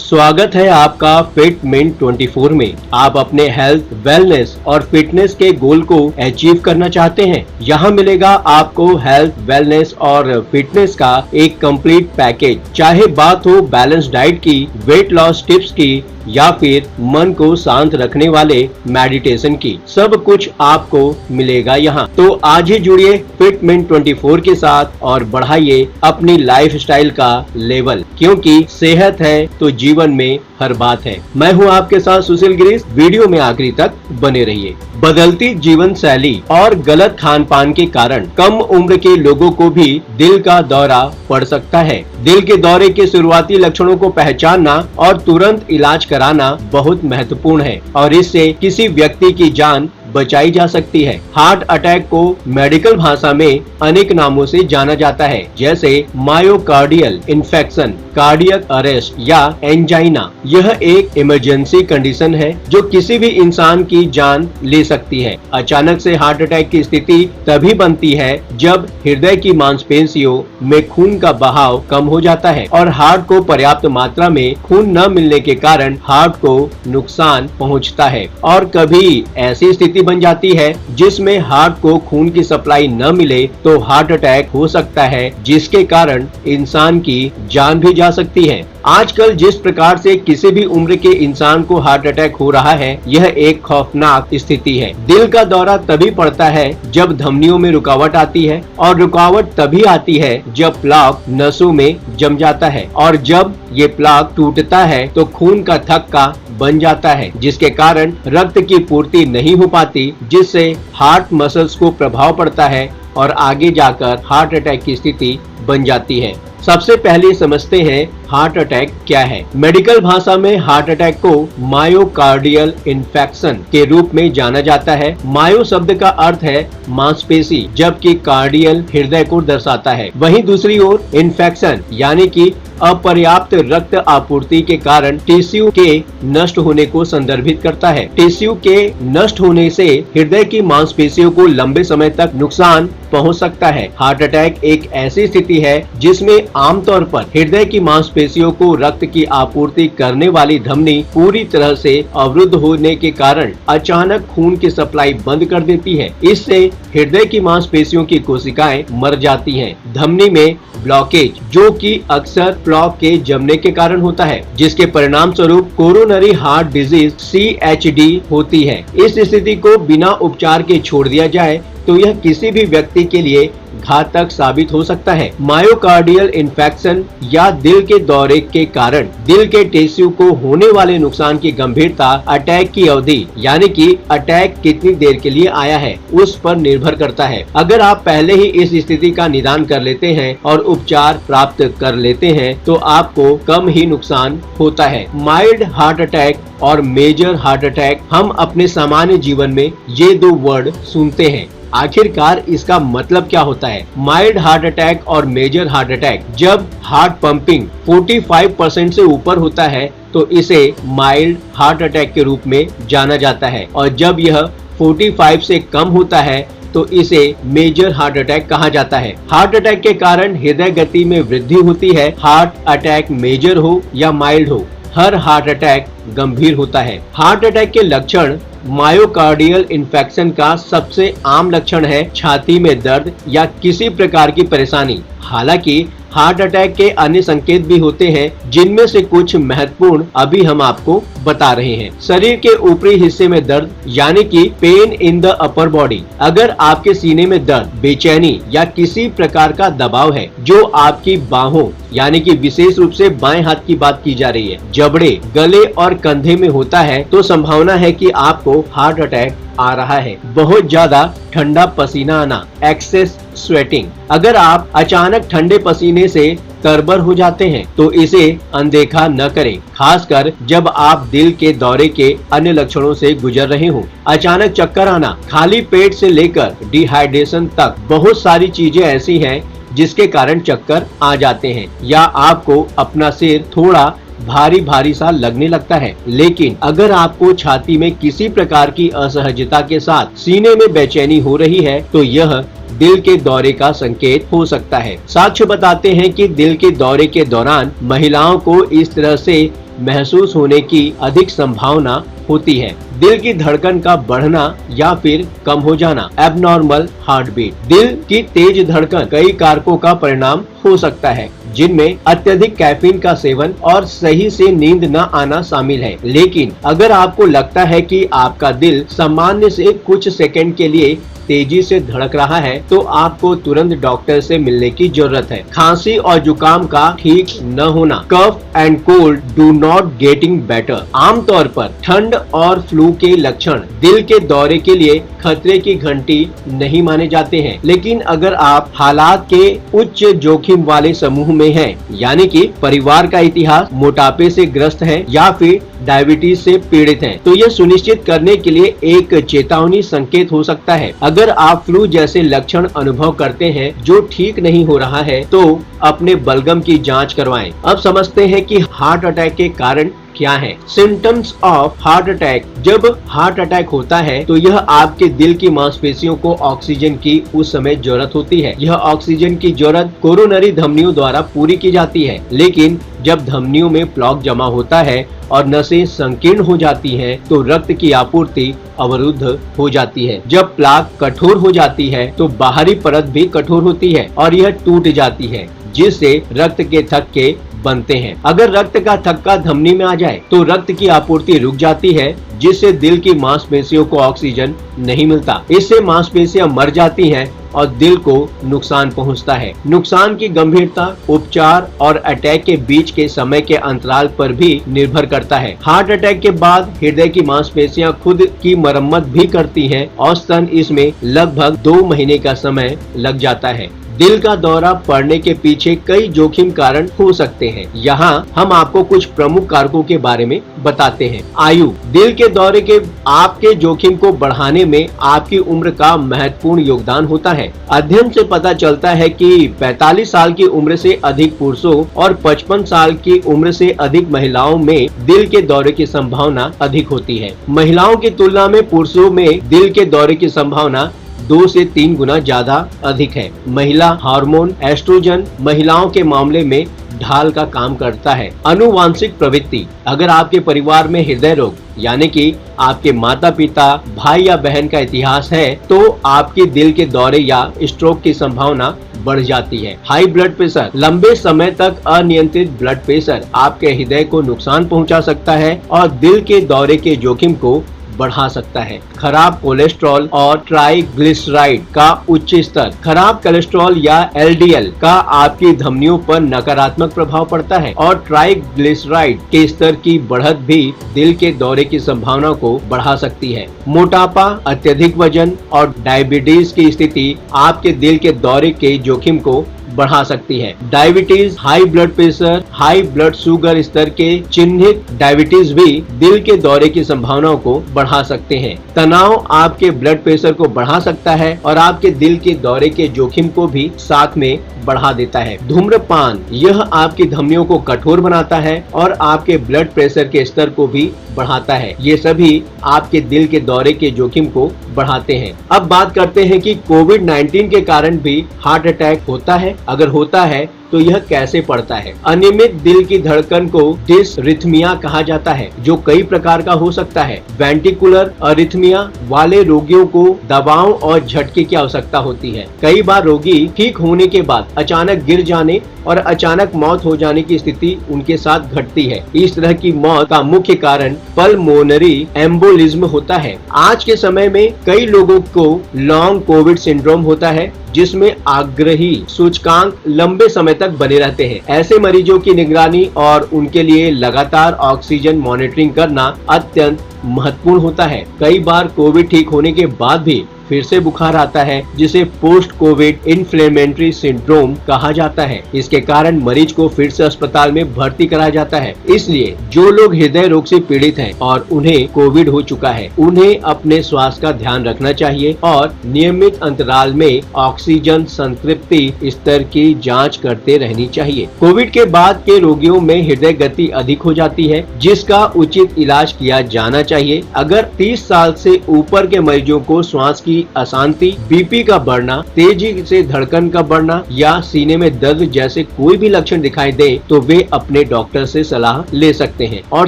स्वागत है आपका फिटमेंट 24 में। आप अपने हेल्थ, वेलनेस और फिटनेस के गोल को अचीव करना चाहते हैं। यहाँ मिलेगा आपको हेल्थ, वेलनेस और फिटनेस का एक कंप्लीट पैकेज। चाहे बात हो बैलेंस डाइट की, वेट लॉस टिप्स की या फिर मन को शांत रखने वाले मेडिटेशन की, सब कुछ आपको मिलेगा यहाँ। तो आज ही जुड़िए फिटमेंट 24 के साथ और बढ़ाइए अपनी लाइफस्टाइल का लेवल, क्योंकि सेहत है तो जीवन में हर बात है। मैं हूँ आपके साथ सुशील गिरीश। वीडियो में आखिरी तक बने रहिए। बदलती जीवन शैली और गलत खान पान के कारण कम उम्र के लोगों को भी दिल का दौरा पड़ सकता है। दिल के दौरे के शुरुआती लक्षणों को पहचानना और तुरंत इलाज कराना बहुत महत्वपूर्ण है और इससे किसी व्यक्ति की जान बचाई जा सकती है। हार्ट अटैक को मेडिकल भाषा में अनेक नामों से जाना जाता है, जैसे मायोकार्डियल इन्फेक्शन, कार्डियक अरेस्ट या एंजाइना। यह एक इमरजेंसी कंडीशन है जो किसी भी इंसान की जान ले सकती है। अचानक से हार्ट अटैक की स्थिति तभी बनती है जब हृदय की मांसपेशियों में खून का बहाव कम हो जाता है और हार्ट को पर्याप्त मात्रा में खून न मिलने के कारण हार्ट को नुकसान पहुंचता है। और कभी ऐसी स्थिति बन जाती है जिसमें हार्ट को खून की सप्लाई न मिले तो हार्ट अटैक हो सकता है, जिसके कारण इंसान की जान भी जा सकती है। आजकल जिस प्रकार से किसी भी उम्र के इंसान को हार्ट अटैक हो रहा है, यह एक खौफनाक स्थिति है। दिल का दौरा तभी पड़ता है जब धमनियों में रुकावट आती है और रुकावट तभी आती है जब प्लाक नसों में जम जाता है और जब ये प्लाक टूटता है तो खून का थक्का बन जाता है, जिसके कारण रक्त की पूर्ति नहीं हो पाती, जिससे हार्ट मसल्स को प्रभाव पड़ता है और आगे जाकर हार्ट अटैक की स्थिति बन जाती है। सबसे पहले समझते हैं हार्ट अटैक क्या है। मेडिकल भाषा में हार्ट अटैक को मायोकार्डियल इन्फेक्शन के रूप में जाना जाता है। मायो शब्द का अर्थ है मांसपेशी, जबकि कार्डियल हृदय को दर्शाता है। वहीं दूसरी ओर इन्फेक्शन यानी कि अपर्याप्त रक्त आपूर्ति के कारण टिश्यू के नष्ट होने को संदर्भित करता है। टिश्यू के नष्ट होने से हृदय की मांसपेशियों को लंबे समय तक नुकसान पहुंच सकता है। हार्ट अटैक एक ऐसी स्थिति है जिसमें आमतौर पर हृदय की मांसपेशियों को रक्त की आपूर्ति करने वाली धमनी पूरी तरह से अवरुद्ध होने के कारण अचानक खून की सप्लाई बंद कर देती है। इससे हृदय की मांसपेशियों की कोशिकाएं मर जाती हैं। धमनी में ब्लॉकेज, जो कि अक्सर प्लाक के जमने के कारण होता है, जिसके परिणाम स्वरूप कोरोनरी हार्ट डिजीज CHD होती है। इस स्थिति को बिना उपचार के छोड़ दिया जाए तो यह किसी भी व्यक्ति के लिए घातक साबित हो सकता है। मायोकार्डियल इन्फेक्शन या दिल के दौरे के कारण दिल के टिश्यू को होने वाले नुकसान की गंभीरता अटैक की अवधि यानी कि अटैक कितनी देर के लिए आया है उस पर निर्भर करता है। अगर आप पहले ही इस स्थिति का निदान कर लेते हैं और उपचार प्राप्त कर लेते हैं तो आपको कम ही नुकसान होता है। माइल्ड हार्ट अटैक और मेजर हार्ट अटैक, हम अपने सामान्य जीवन में ये दो वर्ड सुनते हैं। आखिरकार इसका मतलब क्या होता है? माइल्ड हार्ट अटैक और मेजर हार्ट अटैक, जब हार्ट पंपिंग 45% से ऊपर होता है तो इसे माइल्ड हार्ट अटैक के रूप में जाना जाता है और जब यह 45 से कम होता है तो इसे मेजर हार्ट अटैक कहा जाता है। हार्ट अटैक के कारण हृदय गति में वृद्धि होती है। हार्ट अटैक मेजर हो या माइल्ड हो, हर हार्ट अटैक गंभीर होता है। हार्ट अटैक के लक्षण, मायोकार्डियल इन्फेक्शन का सबसे आम लक्षण है छाती में दर्द या किसी प्रकार की परेशानी। हालांकि हार्ट अटैक के अन्य संकेत भी होते हैं, जिनमें से कुछ महत्वपूर्ण अभी हम आपको बता रहे हैं। शरीर के ऊपरी हिस्से में दर्द यानी कि pain in the upper body. अगर आपके सीने में दर्द, बेचैनी या किसी प्रकार का दबाव है जो आपकी बाहों यानी कि विशेष रूप से बाएं हाथ की बात की जा रही है, जबड़े, गले और कंधे में होता है तो संभावना है कि आपको हार्ट अटैक आ रहा है। बहुत ज्यादा ठंडा पसीना आना, एक्सेस स्वेटिंग। अगर आप अचानक ठंडे पसीने से तरबर हो जाते हैं तो इसे अनदेखा न करें, खासकर जब आप दिल के दौरे के अन्य लक्षणों से गुजर रहे हो। अचानक चक्कर आना, खाली पेट से लेकर डिहाइड्रेशन तक, बहुत सारी चीजें ऐसी हैं जिसके कारण चक्कर आ जाते हैं या आपको अपना सिर थोड़ा भारी भारी सा लगने लगता है। लेकिन अगर आपको छाती में किसी प्रकार की असहजता के साथ सीने में बेचैनी हो रही है तो यह दिल के दौरे का संकेत हो सकता है। साक्ष्य बताते हैं कि दिल के दौरे के दौरान महिलाओं को इस तरह से महसूस होने की अधिक संभावना होती है। दिल की धड़कन का बढ़ना या फिर कम हो जाना, एबनॉर्मल हार्ट बीट। दिल की तेज धड़कन कई कारकों का परिणाम हो सकता है, जिनमें अत्यधिक कैफीन का सेवन और सही से नींद न आना शामिल है। लेकिन अगर आपको लगता है कि आपका दिल सामान्य से कुछ सेकंड के लिए तेजी से धड़क रहा है, तो आपको तुरंत डॉक्टर से मिलने की जरूरत है। खांसी और जुकाम का ठीक न होना, cough and cold do not getting better. आमतौर पर ठंड और फ्लू के लक्षण दिल के दौरे के लिए खतरे की घंटी नहीं माने जाते हैं। लेकिन अगर आप हालात के उच्च जोखिम वाले समूह में हैं, यानी कि परिवार का इतिहास, मोटापे से ग्रस्त है या फिर डायबिटीज से पीड़ित हैं, तो यह सुनिश्चित करने के लिए एक चेतावनी संकेत हो सकता है। अगर आप फ्लू जैसे लक्षण अनुभव करते हैं जो ठीक नहीं हो रहा है, तो अपने बलगम की जांच करवाएं। अब समझते हैं कि हार्ट अटैक के कारण क्या है। Symptoms of heart attack. जब हार्ट अटैक होता है तो यह आपके दिल की मांसपेशियों को ऑक्सीजन की उस समय जरूरत होती है। यह ऑक्सीजन की जरूरत कोरोनरी धमनियों द्वारा पूरी की जाती है, लेकिन जब धमनियों में प्लॉक जमा होता है और नसें संकीर्ण हो जाती हैं, तो रक्त की आपूर्ति अवरुद्ध हो जाती है। जब प्लाक कठोर हो जाती है तो बाहरी परत भी कठोर होती है और यह टूट जाती है, जिससे रक्त के थक्के बनते हैं। अगर रक्त का थक्का धमनी में आ जाए तो रक्त की आपूर्ति रुक जाती है, जिससे दिल की मांसपेशियों को ऑक्सीजन नहीं मिलता। इससे मांसपेशियां मर जाती हैं और दिल को नुकसान पहुंचता है। नुकसान की गंभीरता उपचार और अटैक के बीच के समय के अंतराल पर भी निर्भर करता है। हार्ट अटैक के बाद हृदय की मांसपेशियां खुद की मरम्मत भी करती हैं। औसतन इसमें लगभग 2 महीने का समय लग जाता है। दिल का दौरा पड़ने के पीछे कई जोखिम कारण हो सकते हैं। यहाँ हम आपको कुछ प्रमुख कारकों के बारे में बताते हैं। आयु। दिल के दौरे के आपके जोखिम को बढ़ाने में आपकी उम्र का महत्वपूर्ण योगदान होता है। अध्ययन से पता चलता है कि 45 साल की उम्र से अधिक पुरुषों और 55 साल की उम्र से अधिक महिलाओं में दिल के दौरे की संभावना अधिक होती है। महिलाओं की तुलना में पुरुषों में दिल के दौरे की संभावना 2 से 3 गुना ज्यादा अधिक है। महिला हार्मोन एस्ट्रोजन महिलाओं के मामले में ढाल का काम करता है। अनुवांशिक प्रवृत्ति। अगर आपके परिवार में हृदय रोग यानी कि आपके माता पिता, भाई या बहन का इतिहास है, तो आपकी दिल के दौरे या स्ट्रोक की संभावना बढ़ जाती है। High blood pressure. लंबे समय तक अनियंत्रित ब्लड प्रेशर आपके हृदय को नुकसान पहुंचा सकता है और दिल के दौरे के जोखिम को बढ़ा सकता है। खराब कोलेस्ट्रॉल और ट्राइग्लिसराइड का उच्च स्तर। खराब कोलेस्ट्रॉल या एलडीएल का आपकी धमनियों पर नकारात्मक प्रभाव पड़ता है और ट्राइग्लिसराइड के स्तर की बढ़त भी दिल के दौरे की संभावना को बढ़ा सकती है। मोटापा, अत्यधिक वजन और डायबिटीज की स्थिति आपके दिल के दौरे के जोखिम को बढ़ा सकती है। Diabetes, high blood pressure, high blood sugar स्तर के चिन्हित डायबिटीज भी दिल के दौरे की संभावनाओं को बढ़ा सकते हैं। तनाव आपके ब्लड प्रेशर को बढ़ा सकता है और आपके दिल के दौरे के जोखिम को भी साथ में बढ़ा देता है। धूम्रपान, यह आपकी धमनियों को कठोर बनाता है और आपके ब्लड प्रेशर के स्तर को भी बढ़ाता है। ये सभी आपके दिल के दौरे के जोखिम को बढ़ाते हैं। अब बात करते हैं कि कोविड-19 के कारण भी हार्ट अटैक होता है। अगर होता है तो यह कैसे पड़ता है। अनियमित दिल की धड़कन को डिसरिथमिया कहा जाता है, जो कई प्रकार का हो सकता है। वेंटिकुलर अरिथमिया वाले रोगियों को दवाओं और झटके की आवश्यकता होती है। कई बार रोगी ठीक होने के बाद अचानक गिर जाने और अचानक मौत हो जाने की स्थिति उनके साथ घटती है। इस तरह की मौत का मुख्य कारण पल्मोनरी एम्बोलिज्म होता है। आज के समय में कई लोगों को लॉन्ग कोविड सिंड्रोम होता है, जिसमें आग्रही सूचकांक लंबे समय तक बने रहते हैं। ऐसे मरीजों की निगरानी और उनके लिए लगातार ऑक्सीजन मॉनिटरिंग करना अत्यंत महत्वपूर्ण होता है। कई बार कोविड ठीक होने के बाद भी फिर से बुखार आता है, जिसे पोस्ट कोविड इन्फ्लेमेटरी सिंड्रोम कहा जाता है। इसके कारण मरीज को फिर से अस्पताल में भर्ती कराया जाता है। इसलिए जो लोग हृदय रोग से पीड़ित हैं और उन्हें कोविड हो चुका है, उन्हें अपने स्वास्थ्य का ध्यान रखना चाहिए और नियमित अंतराल में ऑक्सीजन संतृप्ति स्तर की जांच करते रहनी चाहिए। कोविड के बाद के रोगियों में हृदय गति अधिक हो जाती है, जिसका उचित इलाज किया जाना चाहिए। अगर 30 साल से ऊपर के मरीजों को श्वास की की अशांति, बीपी का बढ़ना, तेजी से धड़कन का बढ़ना या सीने में दर्द जैसे कोई भी लक्षण दिखाई दे तो वे अपने डॉक्टर से सलाह ले सकते हैं। और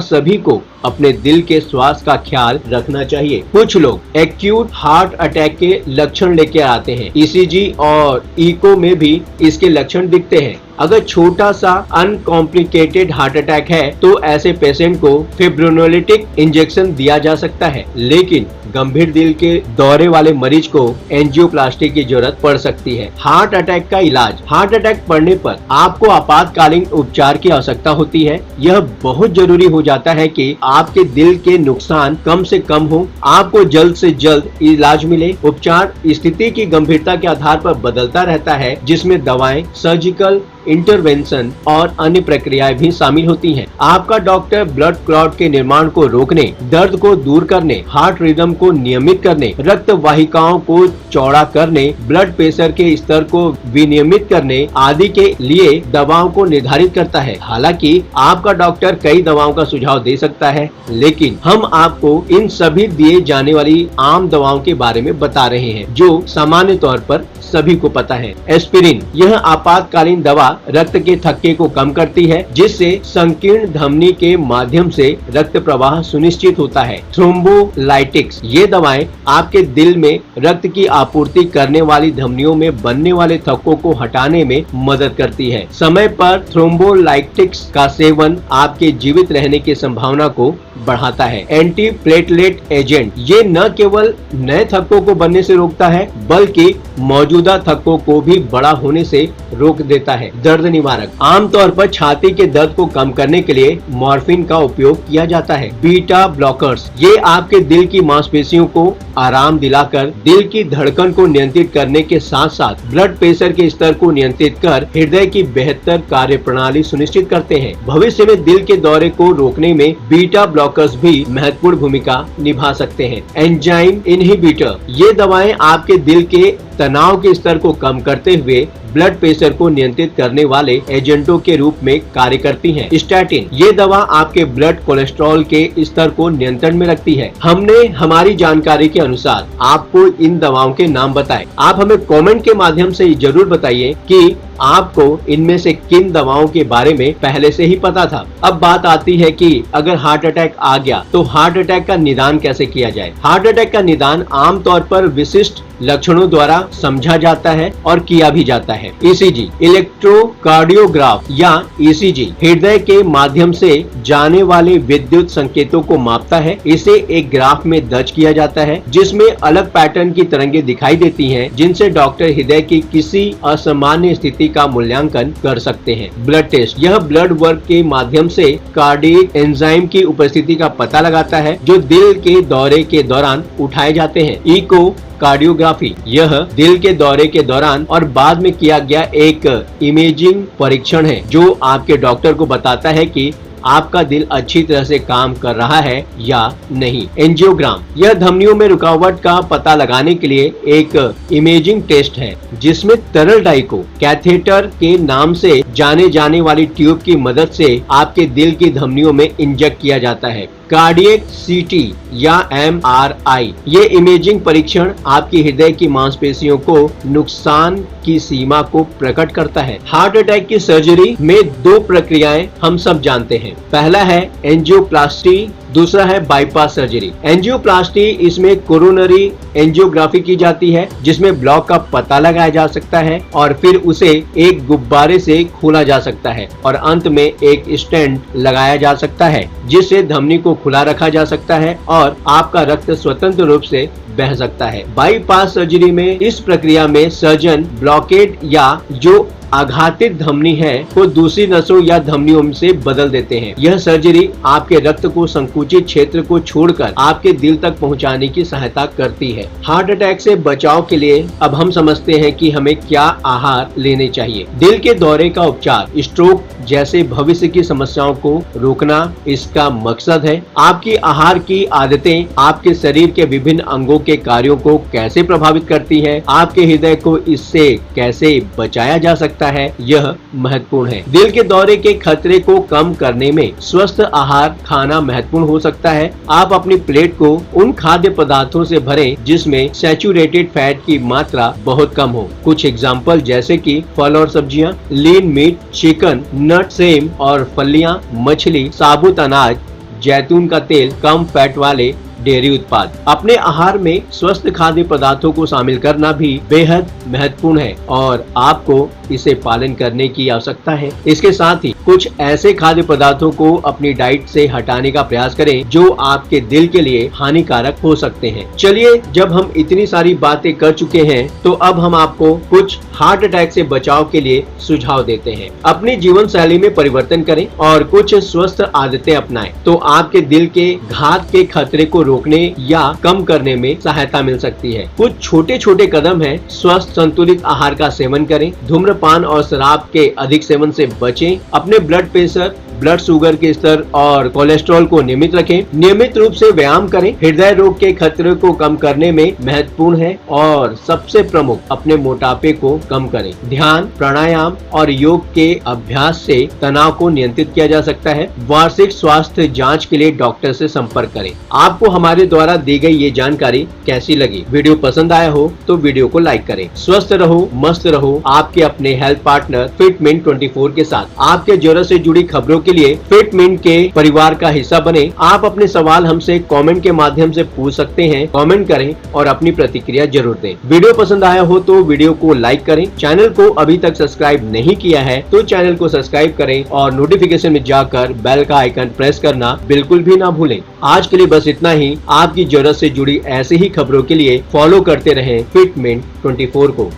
सभी को अपने दिल के स्वास्थ्य का ख्याल रखना चाहिए। कुछ लोग एक्यूट हार्ट अटैक के लक्षण लेके आते हैं। ईसीजी और इको में भी इसके लक्षण दिखते हैं। अगर छोटा सा अनकॉम्प्लिकेटेड हार्ट अटैक है तो ऐसे पेशेंट को फिब्रिनोलिटिक इंजेक्शन दिया जा सकता है, लेकिन गंभीर दिल के दौरे वाले मरीज को एंजियोप्लास्टी की जरूरत पड़ सकती है। हार्ट अटैक का इलाज। हार्ट अटैक पड़ने पर आपको आपातकालीन उपचार की आवश्यकता होती है। यह बहुत जरूरी हो जाता है कि आपके दिल के नुकसान कम से कम हो, आपको जल्द से जल्द इलाज मिले। उपचार स्थिति की गंभीरता के आधार पर बदलता रहता है, जिसमें दवाएं, सर्जिकल इंटरवेंशन और अन्य प्रक्रियाएं भी शामिल होती हैं। आपका डॉक्टर ब्लड क्लॉट के निर्माण को रोकने, दर्द को दूर करने, हार्ट रिदम को नियमित करने, रक्त वाहिकाओं को चौड़ा करने, ब्लड प्रेशर के स्तर को विनियमित करने आदि के लिए दवाओं को निर्धारित करता है। हालांकि आपका डॉक्टर कई दवाओं का सुझाव दे सकता है, लेकिन हम आपको इन सभी दिए जाने वाली आम दवाओं के बारे में बता रहे हैं जो सामान्य तौर पर सभी को पता है। एस्पिरिन, यह आपातकालीन दवा रक्त के थक्के को कम करती है, जिससे संकीर्ण धमनी के माध्यम से रक्त प्रवाह सुनिश्चित होता है। थ्रोम्बोलाइटिक्स, ये दवाएं आपके दिल में रक्त की आपूर्ति करने वाली धमनियों में बनने वाले थक्कों को हटाने में मदद करती है। समय पर थ्रोम्बोलाइटिक्स का सेवन आपके जीवित रहने की संभावना को बढ़ाता है। एंटी प्लेटलेट एजेंट, ये न केवल नए थक्कों को बनने से रोकता है, बल्कि मौजूदा थक्कों को भी बड़ा होने से रोक देता है। दर्द निवारक, आमतौर पर छाती के दर्द को कम करने के लिए मॉर्फिन का उपयोग किया जाता है। बीटा ब्लॉकर्स, ये आपके दिल की मांसपेशियों को आराम दिलाकर दिल की धड़कन को नियंत्रित करने के साथ साथ ब्लड प्रेशर के स्तर को नियंत्रित कर हृदय की बेहतर कार्य प्रणाली सुनिश्चित करते हैं। भविष्य में दिल के दौरे को रोकने में बीटा ब्लॉकर्स भी महत्वपूर्ण भूमिका निभा सकते हैं। एंजाइम इनहिबिटर, ये दवाएं आपके दिल के तनाव के स्तर को कम करते हुए ब्लड प्रेशर को नियंत्रित करने वाले एजेंटों के रूप में कार्य करती हैं। स्टैटिन, ये दवा आपके ब्लड कोलेस्ट्रॉल के स्तर को नियंत्रण में रखती है। हमने हमारी जानकारी के अनुसार आपको इन दवाओं के नाम बताए। आप हमें कमेंट के माध्यम से जरूर बताइए कि आपको इनमें से किन दवाओं के बारे में पहले से ही पता था। अब बात आती है कि अगर हार्ट अटैक आ गया तो हार्ट अटैक का निदान कैसे किया जाए। हार्ट अटैक का निदान आमतौर पर विशिष्ट लक्षणों द्वारा समझा जाता है और किया भी जाता है। ईसीजी, इलेक्ट्रोकार्डियोग्राफ या ईसीजी हृदय के माध्यम से जाने वाले विद्युत संकेतों को मापता है। इसे एक ग्राफ में दर्ज किया जाता है, जिसमें अलग पैटर्न की तरंगें दिखाई देती हैं, जिनसे डॉक्टर हृदय की किसी असामान्य स्थिति का मूल्यांकन कर सकते हैं। ब्लड टेस्ट, यह ब्लड वर्क के माध्यम से कार्डियक एंजाइम की उपस्थिति का पता लगाता है, जो दिल के दौरे के दौरान उठाए जाते हैं। इको कार्डियोग्राफी, यह दिल के दौरे के दौरान और बाद में किया गया एक इमेजिंग परीक्षण है, जो आपके डॉक्टर को बताता है कि आपका दिल अच्छी तरह से काम कर रहा है या नहीं। एंजियोग्राम, यह धमनियों में रुकावट का पता लगाने के लिए एक इमेजिंग टेस्ट है, जिसमें तरल डाई को कैथेटर के नाम से जाने जाने वाली ट्यूब की मदद से आपके दिल की धमनियों में इंजेक्ट किया जाता है। कार्डियक सीटी या एमआरआई, ये इमेजिंग परीक्षण आपकी हृदय की मांसपेशियों को नुकसान की सीमा को प्रकट करता है। हार्ट अटैक की सर्जरी में दो प्रक्रियाएं हम सब जानते हैं। पहला है एंजियोप्लास्टी, दूसरा है बाईपास सर्जरी। एंजियोप्लास्टी, इसमें कोरोनरी एंजियोग्राफी की जाती है, जिसमें ब्लॉक का पता लगाया जा सकता है और फिर उसे एक गुब्बारे से खोला जा सकता है और अंत में एक स्टेंट लगाया जा सकता है, जिससे धमनी को खुला रखा जा सकता है और आपका रक्त स्वतंत्र रूप से बह सकता है। बाईपास सर्जरी में इस प्रक्रिया में सर्जन ब्लॉकेड या जो आघातित धमनी है को दूसरी नसों या धमनियों से बदल देते हैं। यह सर्जरी आपके रक्त को संकुचित क्षेत्र को छोड़कर आपके दिल तक पहुंचाने की सहायता करती है। हार्ट अटैक से बचाव के लिए अब हम समझते हैं कि हमें क्या आहार लेने चाहिए। दिल के दौरे का उपचार, स्ट्रोक जैसे भविष्य की समस्याओं को रोकना इसका मकसद है। आपकी आहार की आदतें आपके शरीर के विभिन्न अंगों के कार्यों को कैसे प्रभावित करती है, आपके हृदय को इससे कैसे बचाया जा सकता है, यह महत्वपूर्ण है। दिल के दौरे के खतरे को कम करने में स्वस्थ आहार खाना महत्वपूर्ण हो सकता है। आप अपनी प्लेट को उन खाद्य पदार्थों से भरें जिसमें सैचुरेटेड फैट की मात्रा बहुत कम हो। कुछ एग्जाम्पल जैसे कि फल और सब्जियां, लीन मीट, चिकन, नट, सेम और फलियां, मछली, साबुत अनाज, जैतून का तेल, कम फैट वाले डेयरी उत्पाद। अपने आहार में स्वस्थ खाद्य पदार्थों को शामिल करना भी बेहद महत्वपूर्ण है और आपको इसे पालन करने की आवश्यकता है। इसके साथ ही कुछ ऐसे खाद्य पदार्थों को अपनी डाइट से हटाने का प्रयास करें जो आपके दिल के लिए हानिकारक हो सकते हैं। चलिए, जब हम इतनी सारी बातें कर चुके हैं तो अब हम आपको कुछ हार्ट अटैक से बचाव के लिए सुझाव देते हैं। अपनी जीवन शैली में परिवर्तन करें और कुछ स्वस्थ आदतें अपनाएं तो आपके दिल के घात के खतरे को रोकने या कम करने में सहायता मिल सकती है। कुछ छोटे छोटे कदम हैं। स्वस्थ संतुलित आहार का सेवन करें, धूम्रपान और शराब के अधिक सेवन से बचें, अपने ब्लड प्रेशर, ब्लड शुगर के स्तर और कोलेस्ट्रॉल को नियमित रखें, नियमित रूप से व्यायाम करें, हृदय रोग के खतरे को कम करने में महत्वपूर्ण है और सबसे प्रमुख अपने मोटापे को कम करें। ध्यान, प्राणायाम और योग के अभ्यास से तनाव को नियंत्रित किया जा सकता है। वार्षिक स्वास्थ्य जांच के लिए डॉक्टर से संपर्क करें। आपको हमारे द्वारा दी गई ये जानकारी कैसी लगी? वीडियो पसंद आया हो तो वीडियो को लाइक करें। स्वस्थ रहो, मस्त रहो, आपके अपने हेल्थ पार्टनर फिटमिंट 24 के साथ। आपके जरूरत से जुड़ी खबरों के लिए फिटमिंट के परिवार का हिस्सा बने। आप अपने सवाल हमसे कमेंट के माध्यम से पूछ सकते हैं। कमेंट करें और अपनी प्रतिक्रिया जरूर दें। वीडियो पसंद आया हो तो वीडियो को लाइक करें। चैनल को अभी तक सब्सक्राइब नहीं किया है तो चैनल को सब्सक्राइब करें और नोटिफिकेशन में जाकर बेल का आइकन प्रेस करना बिल्कुल भी ना भूलें। आज के लिए बस इतना ही। आपकी जरूरत से जुड़ी ऐसी ही खबरों के लिए फॉलो करते रहें फिटमिंट 24 को।